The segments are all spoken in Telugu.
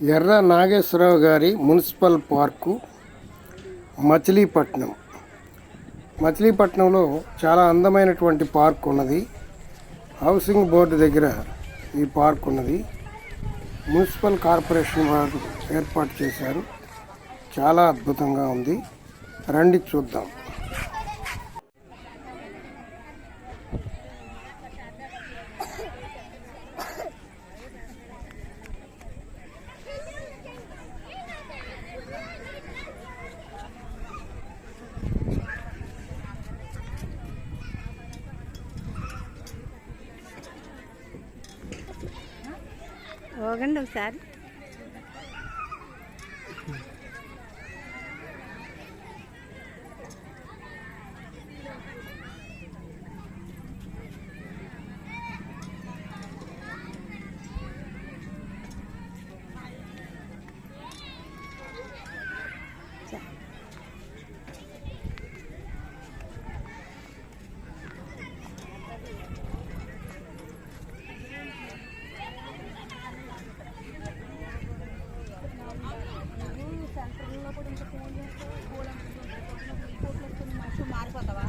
ఎర్ర నాగేశ్వరరావు గారి మున్సిపల్ పార్కు మచిలీపట్నం. మచిలీపట్నంలో చాలా అందమైనటువంటి పార్క్ ఉన్నది. హౌసింగ్ బోర్డు దగ్గర ఈ పార్క్ ఉన్నది. మున్సిపల్ కార్పొరేషన్ వారు ఏర్పాటు చేశారు. చాలా అద్భుతంగా ఉంది. రండి చూద్దాం. ఓగండి ఒకసారి. మారిపోతావా?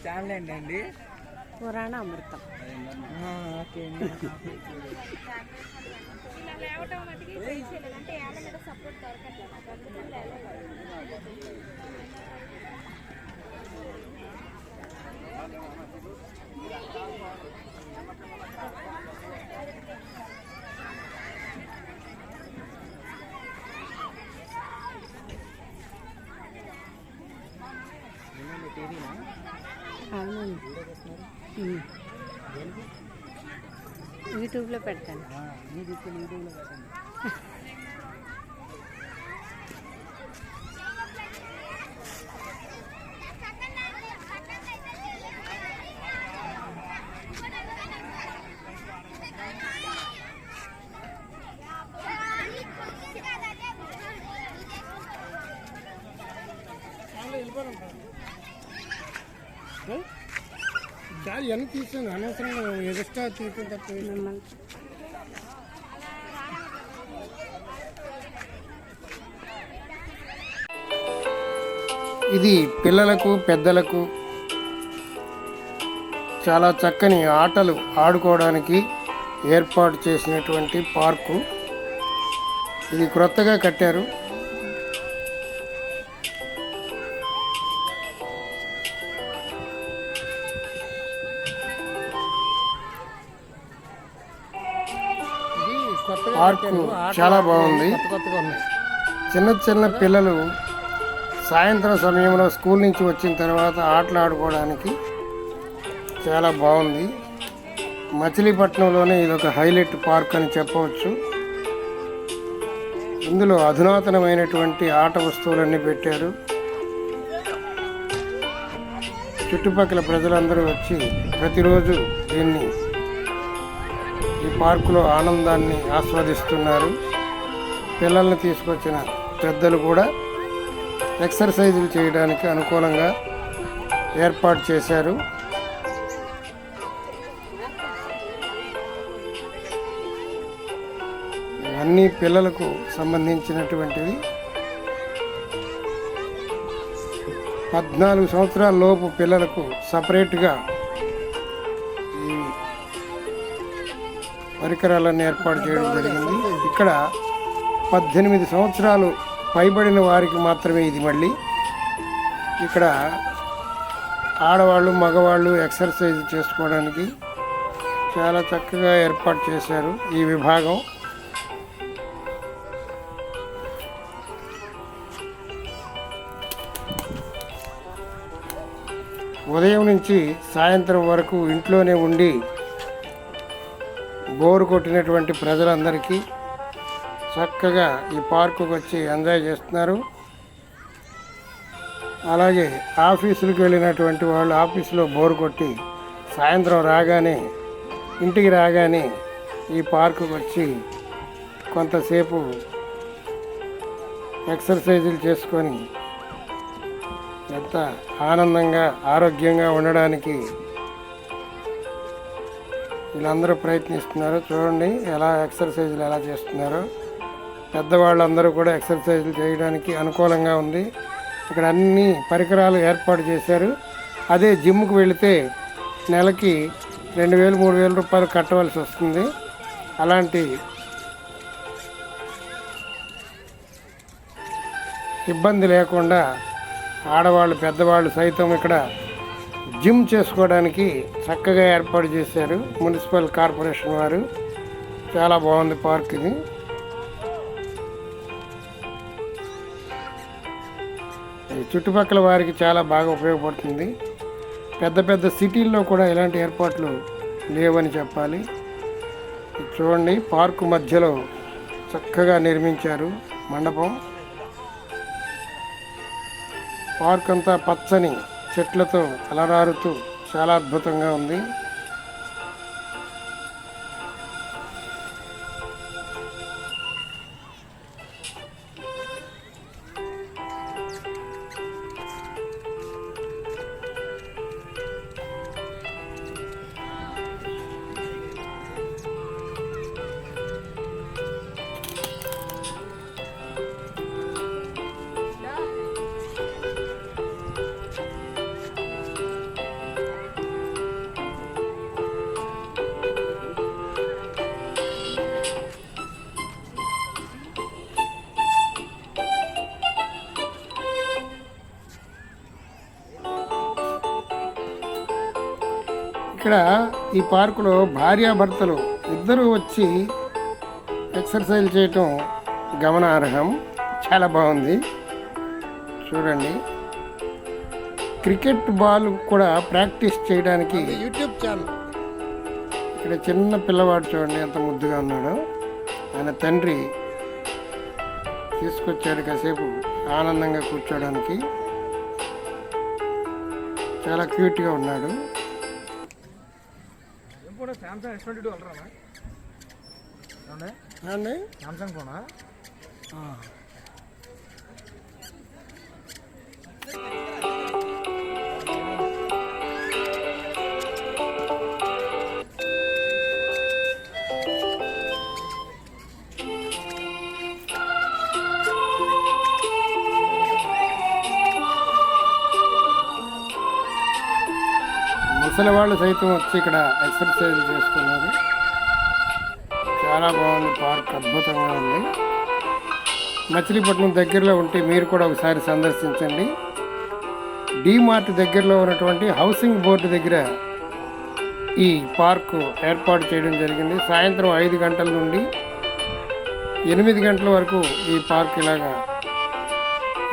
ఛానల్ ఏంటండి? పురాణ అమృతం. ఓకే. యూట్యూబ్లో పెడతాను. యూట్యూబ్లో పెట్టండి. దారి ఎంత తీసాను అనవసరంగా ఎక్స్ట్రా తీసిన తప్ప. ఇది పిల్లలకు పెద్దలకు చాలా చక్కని ఆటలు ఆడుకోవడానికి ఏర్పాటు చేసినటువంటి పార్కు. ఇది క్రొత్తగా కట్టారు. పార్కు చాలా బాగుంది. చిన్న చిన్న పిల్లలు సాయంత్రం సమయంలో స్కూల్ నుంచి వచ్చిన తర్వాత ఆటలు ఆడుకోవడానికి చాలా బాగుంది. మచిలీపట్నంలోనే ఇదొక హైలైట్ పార్క్ అని చెప్పవచ్చు. ఇందులో అధునాతనమైనటువంటి ఆట వస్తువులన్నీ పెట్టారు. చుట్టుపక్కల ప్రజలందరూ వచ్చి ప్రతిరోజు ఈ పార్కులో ఆనందాన్ని ఆస్వాదిస్తున్నారు. పిల్లల్ని తీసుకొచ్చిన పెద్దలు కూడా ఎక్సర్సైజులు చేయడానికి అనుకూలంగా ఏర్పాటు చేశారు. అన్ని పిల్లలకు సంబంధించినటువంటివి. 14 సంవత్సరాల లోపు పిల్లలకు సపరేట్గా ఈ పరికరాలన్నీ ఏర్పాటు చేయడం జరిగింది. ఇక్కడ 18 సంవత్సరాలు పైబడిన వారికి మాత్రమే ఇది. మళ్ళీ ఇక్కడ ఆడవాళ్ళు మగవాళ్ళు ఎక్సర్సైజ్ చేసుకోవడానికి చాలా చక్కగా ఏర్పాటు చేశారు ఈ విభాగం. ఉదయం నుంచి సాయంత్రం వరకు ఇంట్లోనే ఉండి బోరు కొట్టినటువంటి ప్రజలందరికీ చక్కగా ఈ పార్కుకు వచ్చి ఎంజాయ్ చేస్తున్నారు. అలాగే ఆఫీసులకు వెళ్ళినటువంటి వాళ్ళు ఆఫీసులో బోరు కొట్టి సాయంత్రం రాగానే ఇంటికి రాగానే ఈ పార్కుకు వచ్చి కొంతసేపు ఎక్సర్సైజులు చేసుకొని ఎంత ఆనందంగా ఆరోగ్యంగా ఉండడానికి వీళ్ళందరూ ప్రయత్నిస్తున్నారు. చూడండి ఎలా ఎక్సర్సైజులు ఎలా చేస్తున్నారో. పెద్దవాళ్ళందరూ కూడా ఎక్సర్సైజులు చేయడానికి అనుకూలంగా ఉంది. ఇక్కడ అన్ని పరికరాలు ఏర్పాటు చేశారు. అదే జిమ్కి వెళితే నెలకి 2,000 3,000 రూపాయలు కట్టవలసి వస్తుంది. అలాంటి ఇబ్బంది లేకుండా ఆడవాళ్ళు పెద్దవాళ్ళు సైతం ఇక్కడ జిమ్ చేసుకోవడానికి చక్కగా ఏర్పాటు చేశారు మున్సిపల్ కార్పొరేషన్ వారు. చాలా బాగుంది పార్క్ ఇది. ఈ చుట్టుపక్కల వారికి చాలా బాగా ఉపయోగపడుతుంది. పెద్ద పెద్ద సిటీల్లో కూడా ఇలాంటి ఏర్పాట్లు లేవని చెప్పాలి. చూడండి పార్కు మధ్యలో చక్కగా నిర్మించారు మండపం. పార్క్ అంతా పచ్చని చెట్లతో అలరారుతూ చాలా అద్భుతంగా ఉంది. ఇక్కడ ఈ పార్కులో భార్యాభర్తలు ఇద్దరు వచ్చి ఎక్సర్సైజ్ చేయటం గమనార్హం. చాలా బాగుంది చూడండి. క్రికెట్ బాల్ కూడా ప్రాక్టీస్ చేయడానికి యూట్యూబ్ ఛానల్. ఇక్కడ చిన్న పిల్లవాడు చూడండి ఎంత ముద్దుగా ఉన్నాడో. ఆయన తండ్రి తీసుకొచ్చాడు కాసేపు ఆనందంగా కూర్చోడానికి. చాలా క్యూట్గా ఉన్నాడు. సామ్సంగ్ S22 అల్ట్రానా అండి సామ్సంగ్ ఫోనా? ముసలి వాళ్ళు సైతం వచ్చి ఇక్కడ ఎక్సర్సైజ్ చేస్తున్నారు. చాలా బాగుంది పార్క్, అద్భుతంగా ఉంది. మచిలీపట్నం దగ్గరలో ఉంటే మీరు కూడా ఒకసారి సందర్శించండి. డీమార్ట్ దగ్గరలో ఉన్నటువంటి హౌసింగ్ బోర్డు దగ్గర ఈ పార్కు ఏర్పాటు చేయడం జరిగింది. సాయంత్రం 5 గంటల నుండి 8 గంటల వరకు ఈ పార్క్ ఇలాగా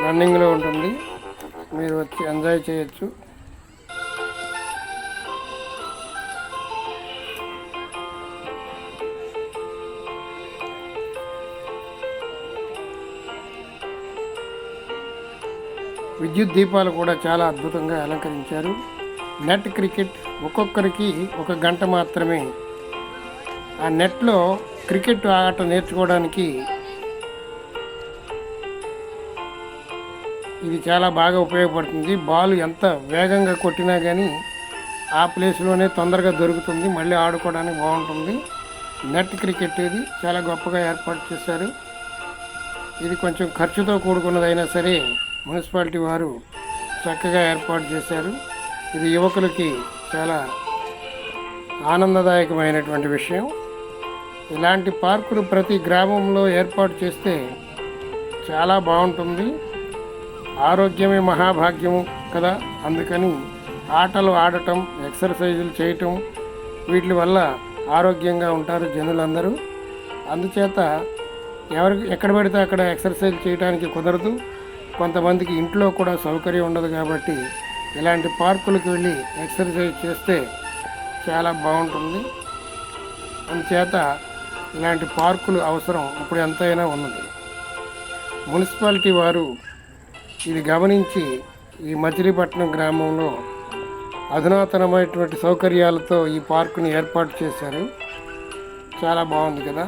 రన్నింగ్లో ఉంటుంది. మీరు వచ్చి ఎంజాయ్ చేయొచ్చు. విద్యుత్ దీపాలు కూడా చాలా అద్భుతంగా అలంకరించారు. నెట్ క్రికెట్ ఒక్కొక్కరికి 1 గంట మాత్రమే. ఆ నెట్లో క్రికెట్ ఆట నేర్చుకోవడానికి ఇది చాలా బాగా ఉపయోగపడుతుంది. బాల్ ఎంత వేగంగా కొట్టినా కానీ ఆ ప్లేస్లోనే తొందరగా దొరుకుతుంది, మళ్ళీ ఆడుకోవడానికి బాగుంటుంది. నెట్ క్రికెట్ ఇది చాలా గొప్పగా ఏర్పాటు చేశారు. ఇది కొంచెం ఖర్చుతో కూడుకున్నదైనా సరే మున్సిపాలిటీ వారు చక్కగా ఏర్పాటు చేశారు. ఇది యువకులకి చాలా ఆనందదాయకమైనటువంటి విషయం. ఇలాంటి పార్కులు ప్రతి గ్రామంలో ఏర్పాటు చేస్తే చాలా బాగుంటుంది. ఆరోగ్యమే మహాభాగ్యము కదా. అందుకని ఆటలు ఆడటం, ఎక్సర్సైజులు చేయటం, వీటి వల్ల ఆరోగ్యంగా ఉంటారు జనులందరూ. అందుచేత ఎక్కడ పడితే అక్కడ ఎక్సర్సైజ్ చేయడానికి కుదరదు. కొంతమందికి ఇంట్లో కూడా సౌకర్యం ఉండదు కాబట్టి ఇలాంటి పార్కులకు వెళ్ళి ఎక్సర్సైజ్ చేస్తే చాలా బాగుంటుంది. అందుచేత ఇలాంటి పార్కులు అవసరం ఇప్పుడు ఎంతైనా ఉన్నది. మున్సిపాలిటీ వారు ఇది గమనించి ఈ మచిలీపట్నం గ్రామంలో అధునాతనమైనటువంటి సౌకర్యాలతో ఈ పార్కుని ఏర్పాటు చేశారు. చాలా బాగుంది కదా.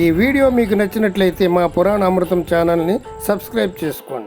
ఈ వీడియో మీకు నచ్చినట్లయితే మా పురాణ అమృతం ఛానల్ని సబ్స్క్రైబ్ చేసుకోండి.